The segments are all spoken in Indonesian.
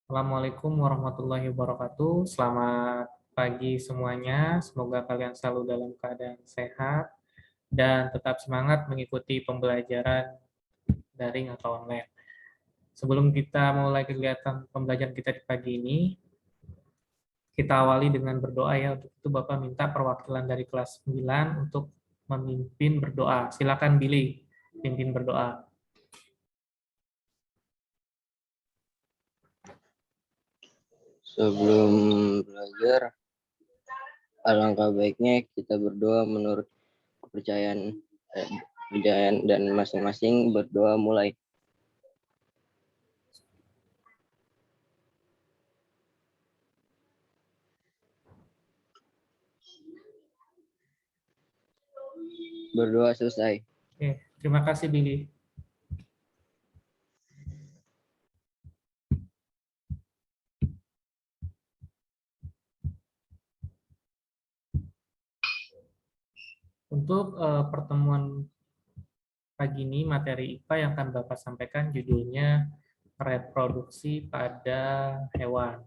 Assalamualaikum warahmatullahi wabarakatuh. Selamat pagi semuanya. Semoga kalian selalu dalam keadaan sehat dan tetap semangat mengikuti pembelajaran daring atau online. Sebelum kita mulai kegiatan pembelajaran kita di pagi ini, kita awali dengan berdoa ya. Untuk itu Bapak minta perwakilan dari kelas 9 untuk memimpin berdoa. Silakan Billy, pimpin berdoa. Sebelum belajar, alangkah baiknya kita berdoa menurut kepercayaan dan masing-masing berdoa mulai. Berdoa selesai. Oke, terima kasih Billy. Untuk pertemuan pagi ini, materi IPA yang akan Bapak sampaikan judulnya reproduksi pada hewan.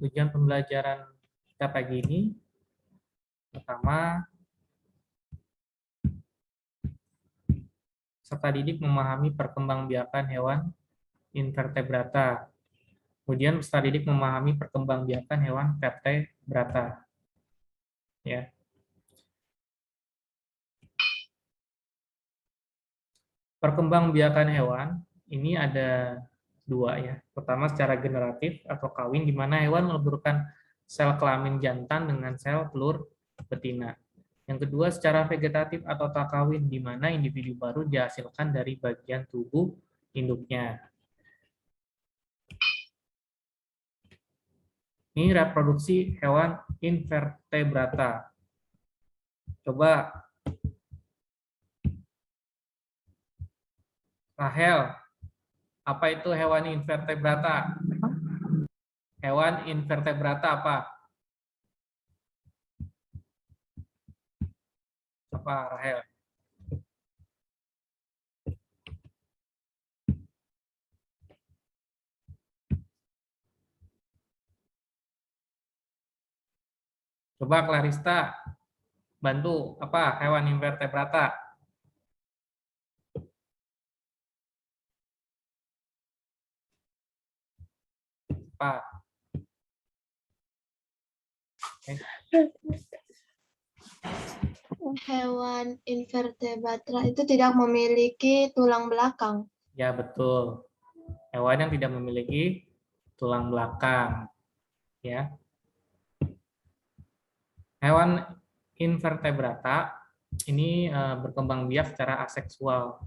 Tujuan pembelajaran kita pagi ini, pertama, peserta didik memahami perkembangbiakan hewan invertebrata. Kemudian peserta didik memahami perkembangbiakan hewan vertebrata. Ya. Perkembangbiakan hewan ini ada dua ya. Pertama secara generatif atau kawin, di mana hewan meleburkan sel kelamin jantan dengan sel telur betina. Yang kedua secara vegetatif atau tak kawin, di mana individu baru dihasilkan dari bagian tubuh induknya. Ini reproduksi hewan invertebrata. Coba Rahel, apa itu hewan invertebrata? Hewan invertebrata apa? Apa Rahel? Coba Clarista, bantu apa hewan invertebrata? Apa? Hewan invertebrata itu tidak memiliki tulang belakang. Ya, betul. Hewan yang tidak memiliki tulang belakang. Ya. Hewan invertebrata ini berkembang biak secara aseksual.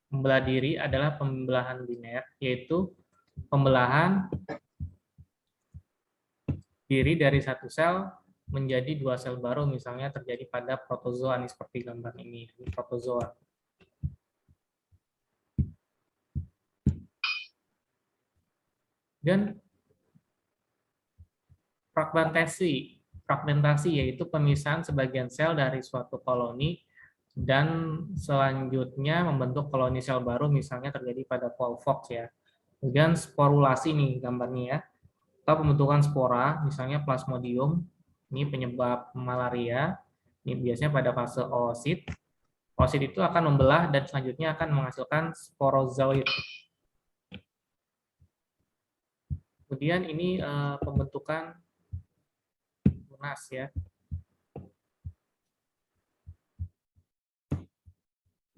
Membelah diri adalah pembelahan biner, yaitu pembelahan diri dari satu sel menjadi dua sel baru, misalnya terjadi pada protozoa, ini seperti gambar ini protozoa. Dan fragmentasi yaitu pemisahan sebagian sel dari suatu koloni dan selanjutnya membentuk koloni sel baru, misalnya terjadi pada Volvox ya. Kemudian sporulasi nih gambarnya ya, atau pembentukan spora, misalnya Plasmodium, ini penyebab malaria, ini biasanya pada fase oosit. Oosit itu akan membelah dan selanjutnya akan menghasilkan sporozoid. Kemudian ini pembentukan tunas ya.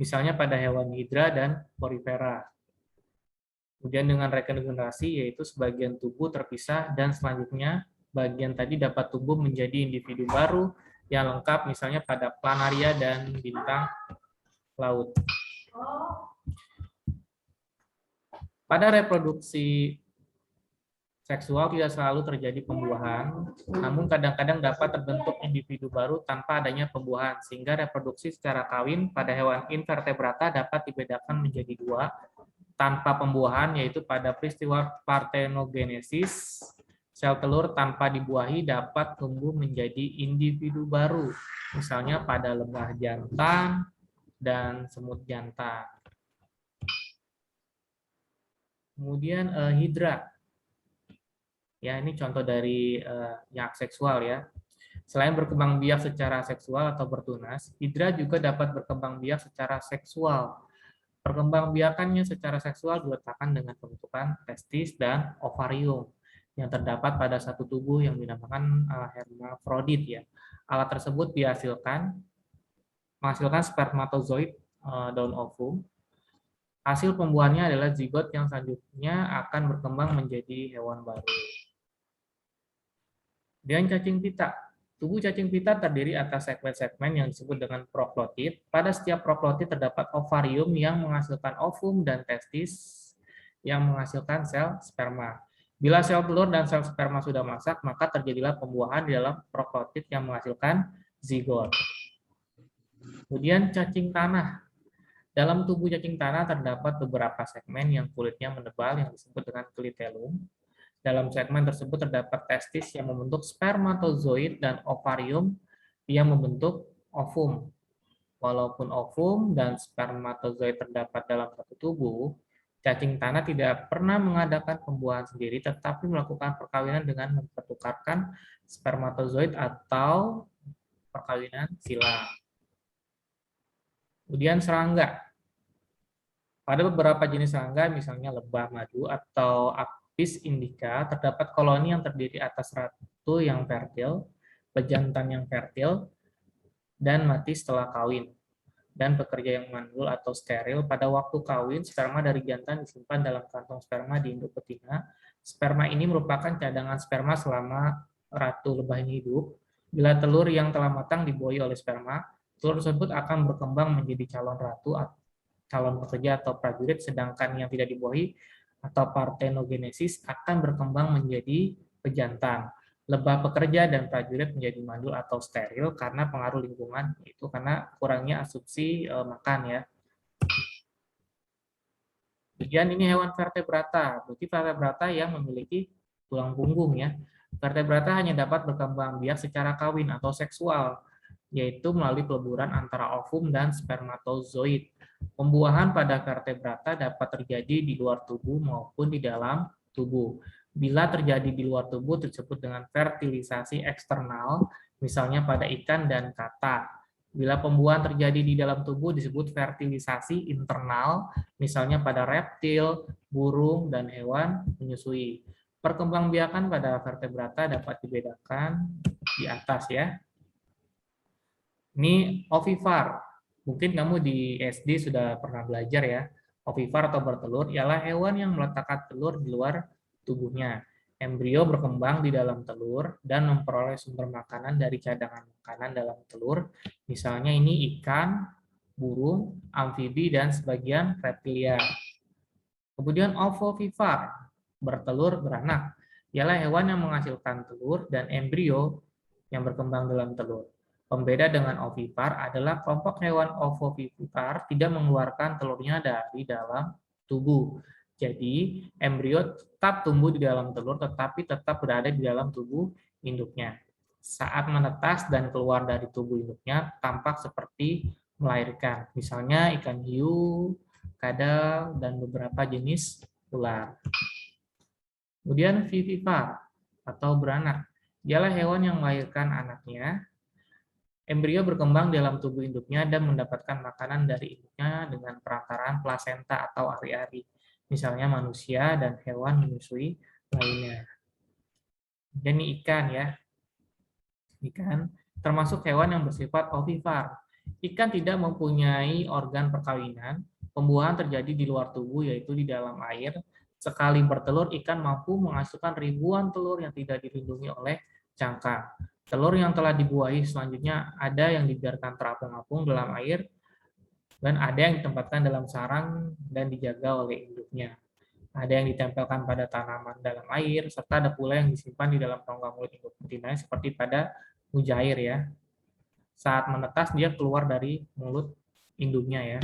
Misalnya pada hewan hidra dan porifera. Kemudian dengan regenerasi yaitu sebagian tubuh terpisah dan selanjutnya bagian tadi dapat tumbuh menjadi individu baru yang lengkap, misalnya pada planaria dan bintang laut. Pada reproduksi seksual tidak selalu terjadi pembuahan, namun kadang-kadang dapat terbentuk individu baru tanpa adanya pembuahan, sehingga reproduksi secara kawin pada hewan invertebrata dapat dibedakan menjadi dua, tanpa pembuahan, yaitu pada peristiwa parthenogenesis, sel telur tanpa dibuahi dapat tumbuh menjadi individu baru, misalnya pada lebah jantan dan semut jantan. Kemudian hidra. Ya, ini contoh dari yang seksual ya. Selain berkembang biak secara seksual atau bertunas, hidra juga dapat berkembang biak secara seksual. Perkembangbiakannya secara seksual diletakkan dengan pembentukan testis dan ovarium yang terdapat pada satu tubuh yang dinamakan hermafrodit ya. Alat tersebut menghasilkan spermatozoid daun ovum. Hasil pembuahannya adalah zigot yang selanjutnya akan berkembang menjadi hewan baru. Dan cacing pita. Tubuh cacing pita terdiri atas segmen-segmen yang disebut dengan proklotid. Pada setiap proklotid terdapat ovarium yang menghasilkan ovum dan testis yang menghasilkan sel sperma. Bila sel telur dan sel sperma sudah masak, maka terjadilah pembuahan di dalam proklotid yang menghasilkan zigot. Kemudian cacing tanah. Dalam tubuh cacing tanah terdapat beberapa segmen yang kulitnya menebal yang disebut dengan klitelum. Dalam segmen tersebut terdapat testis yang membentuk spermatozoid dan ovarium yang membentuk ovum. Walaupun ovum dan spermatozoid terdapat dalam satu tubuh, cacing tanah tidak pernah mengadakan pembuahan sendiri, tetapi melakukan perkawinan dengan mempertukarkan spermatozoid atau perkawinan silang. Kemudian serangga. Pada beberapa jenis serangga, misalnya lebah madu atau Apis indica, terdapat koloni yang terdiri atas ratu yang fertil, pejantan yang fertil, dan mati setelah kawin. Dan pekerja yang mandul atau steril, pada waktu kawin, sperma dari jantan disimpan dalam kantong sperma di induk betina. Sperma ini merupakan cadangan sperma selama ratu lebah ini hidup. Bila telur yang telah matang dibuahi oleh sperma, telur tersebut akan berkembang menjadi calon ratu, calon pekerja atau prajurit, sedangkan yang tidak dibuahi atau partenogenesis akan berkembang menjadi pejantan. Lebah pekerja dan prajurit menjadi mandul atau steril karena pengaruh lingkungan, itu karena kurangnya asumsi makan ya. Kemudian ini hewan vertebrata, berarti vertebrata yang memiliki tulang punggung ya. Vertebrata hanya dapat berkembang biak secara kawin atau seksual, yaitu melalui peleburan antara ovum dan spermatozoid. Pembuahan pada vertebrata dapat terjadi di luar tubuh maupun di dalam tubuh. Bila terjadi di luar tubuh disebut dengan fertilisasi eksternal, misalnya pada ikan dan katak. Bila pembuahan terjadi di dalam tubuh disebut fertilisasi internal, misalnya pada reptil, burung, dan hewan menyusui. Perkembangbiakan pada vertebrata dapat dibedakan di atas ya. Ini ovipar. Mungkin kamu di SD sudah pernah belajar ya. Ovipar atau bertelur ialah hewan yang meletakkan telur di luar tubuhnya. Embrio berkembang di dalam telur dan memperoleh sumber makanan dari cadangan makanan dalam telur. Misalnya ini ikan, burung, amfibi, dan sebagian reptilia. Kemudian ovovivipar, bertelur beranak, ialah hewan yang menghasilkan telur dan embrio yang berkembang dalam telur. Pembeda dengan ovipar adalah kelompok hewan ovovivipar tidak mengeluarkan telurnya dari dalam tubuh. Jadi, embrio tetap tumbuh di dalam telur tetapi tetap berada di dalam tubuh induknya. Saat menetas dan keluar dari tubuh induknya tampak seperti melahirkan. Misalnya ikan hiu, kadal, dan beberapa jenis ular. Kemudian vivipar atau beranak. Ialah hewan yang melahirkan anaknya. Embrio berkembang dalam tubuh induknya dan mendapatkan makanan dari induknya dengan perantaraan plasenta atau ari-ari. Misalnya manusia dan hewan menyusui lainnya. Dan ikan ya. Ikan termasuk hewan yang bersifat ovipar. Ikan tidak mempunyai organ perkawinan. Pembuahan terjadi di luar tubuh, yaitu di dalam air. Sekali bertelur, ikan mampu menghasilkan ribuan telur yang tidak dilindungi oleh cangkang. Telur yang telah dibuahi selanjutnya ada yang dibiarkan terapung-apung dalam air, dan ada yang ditempatkan dalam sarang dan dijaga oleh induknya. Ada yang ditempelkan pada tanaman dalam air, serta ada pula yang disimpan di dalam rongga mulut induk betina seperti pada mujair ya. Saat menetas dia keluar dari mulut induknya ya.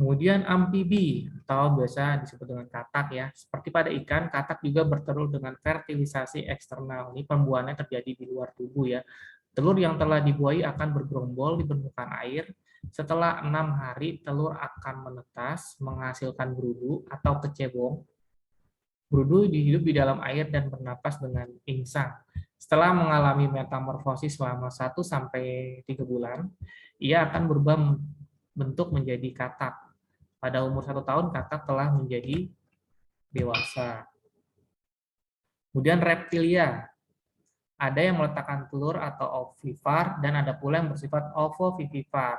Kemudian amfibi atau biasa disebut dengan katak ya. Seperti pada ikan, katak juga bertelur dengan fertilisasi eksternal. Ini pembuahannya terjadi di luar tubuh ya. Telur yang telah dibuahi akan bergerombol di permukaan air. Setelah 6 hari, telur akan menetas, menghasilkan berudu atau kecebong. Berudu hidup di dalam air dan bernapas dengan insang. Setelah mengalami metamorfosis selama 1-3 bulan, ia akan berubah bentuk menjadi katak. Pada umur 1 tahun, katak telah menjadi dewasa. Kemudian reptilia. Ada yang meletakkan telur atau ovivar, dan ada pula yang bersifat ovovivivar.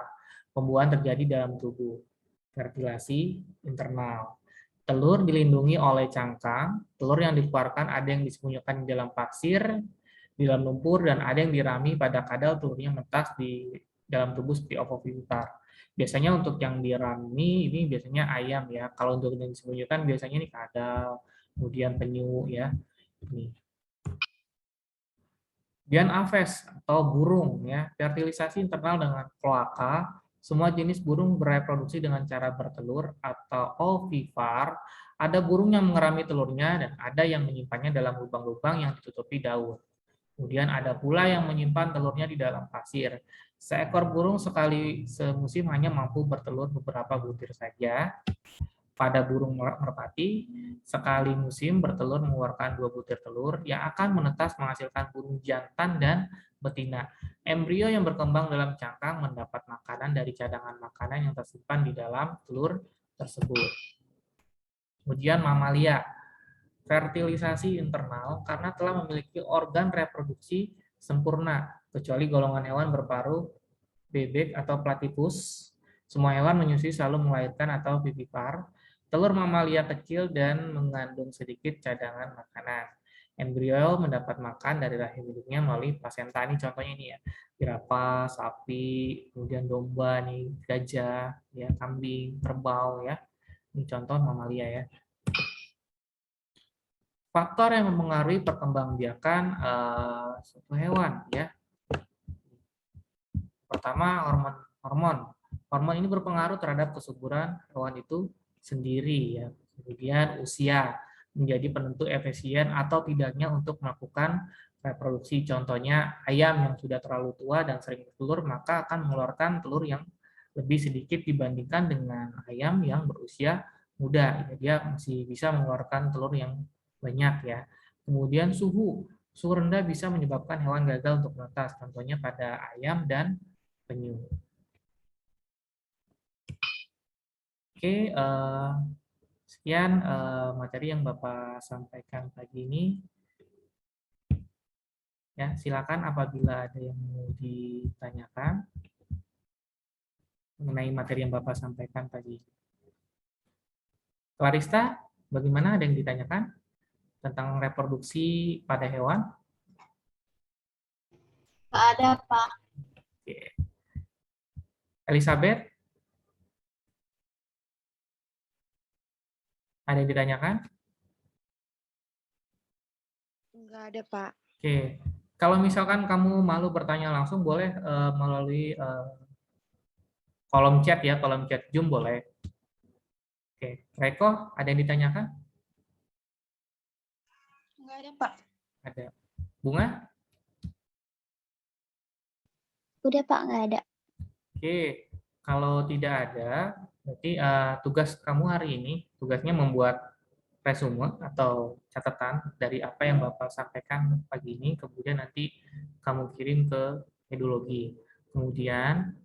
Pembuahan terjadi dalam tubuh. Fertilasi internal. Telur dilindungi oleh cangkang. Telur yang dikeluarkan ada yang disembunyikan di dalam pasir, di dalam lumpur, dan ada yang dirami pada kadal telurnya menetas di dalam tubuh seperti ovovivivar. Biasanya untuk yang dirami ini biasanya ayam ya. Kalau untuk yang disembunyikan biasanya ini kadal, kemudian penyu ya. Ini. Kemudian aves atau burung ya, fertilisasi internal dengan kloaka. Semua jenis burung bereproduksi dengan cara bertelur atau ovivar. Ada burung yang mengerami telurnya dan ada yang menyimpannya dalam lubang-lubang yang ditutupi daun. Kemudian ada pula yang menyimpan telurnya di dalam pasir. Seekor burung sekali semusim hanya mampu bertelur beberapa butir saja. Pada burung merpati, sekali musim bertelur mengeluarkan 2 butir telur yang akan menetas menghasilkan burung jantan dan betina. Embrio yang berkembang dalam cangkang mendapat makanan dari cadangan makanan yang tersimpan di dalam telur tersebut. Kemudian mamalia, fertilisasi internal karena telah memiliki organ reproduksi sempurna, kecuali golongan hewan berparuh, bebek atau platypus. Semua hewan menyusui selalu melahirkan atau vivipar. Telur mamalia kecil dan mengandung sedikit cadangan makanan. Embrio mendapat makan dari rahim induknya melalui plasenta. Ini contohnya ini ya, jerapah, sapi, kemudian domba, nih, gajah, ya, kambing, kerbau ya. Ini contoh mamalia ya. Faktor yang mempengaruhi perkembangbiakan suatu hewan ya. Pertama, hormon. Hormon ini berpengaruh terhadap kesuburan hewan itu sendiri ya. Kemudian usia menjadi penentu efisien atau tidaknya untuk melakukan reproduksi. Contohnya ayam yang sudah terlalu tua dan sering bertelur maka akan mengeluarkan telur yang lebih sedikit dibandingkan dengan ayam yang berusia muda. Dia masih bisa mengeluarkan telur yang banyak ya. Kemudian suhu rendah bisa menyebabkan hewan gagal untuk menetas. Contohnya pada ayam dan penyu. Oke, sekian materi yang Bapak sampaikan pagi ini. Ya, silakan apabila ada yang mau ditanyakan mengenai materi yang Bapak sampaikan pagi ini. Clarista, bagaimana, ada yang ditanyakan tentang reproduksi pada hewan? Nggak ada, Pak. Oke. Elizabeth, ada yang ditanyakan? Enggak ada, Pak. Oke. Kalau misalkan kamu malu bertanya langsung, boleh melalui kolom chat ya, kolom chat Zoom boleh. Oke. Reko, ada yang ditanyakan? Enggak ada, Pak. Ada. Bunga? Udah Pak, nggak ada. Oke. Kalau tidak ada, berarti tugas kamu hari ini, tugasnya membuat resume atau catatan dari apa yang Bapak sampaikan pagi ini, kemudian nanti kamu kirim ke Edologi. Kemudian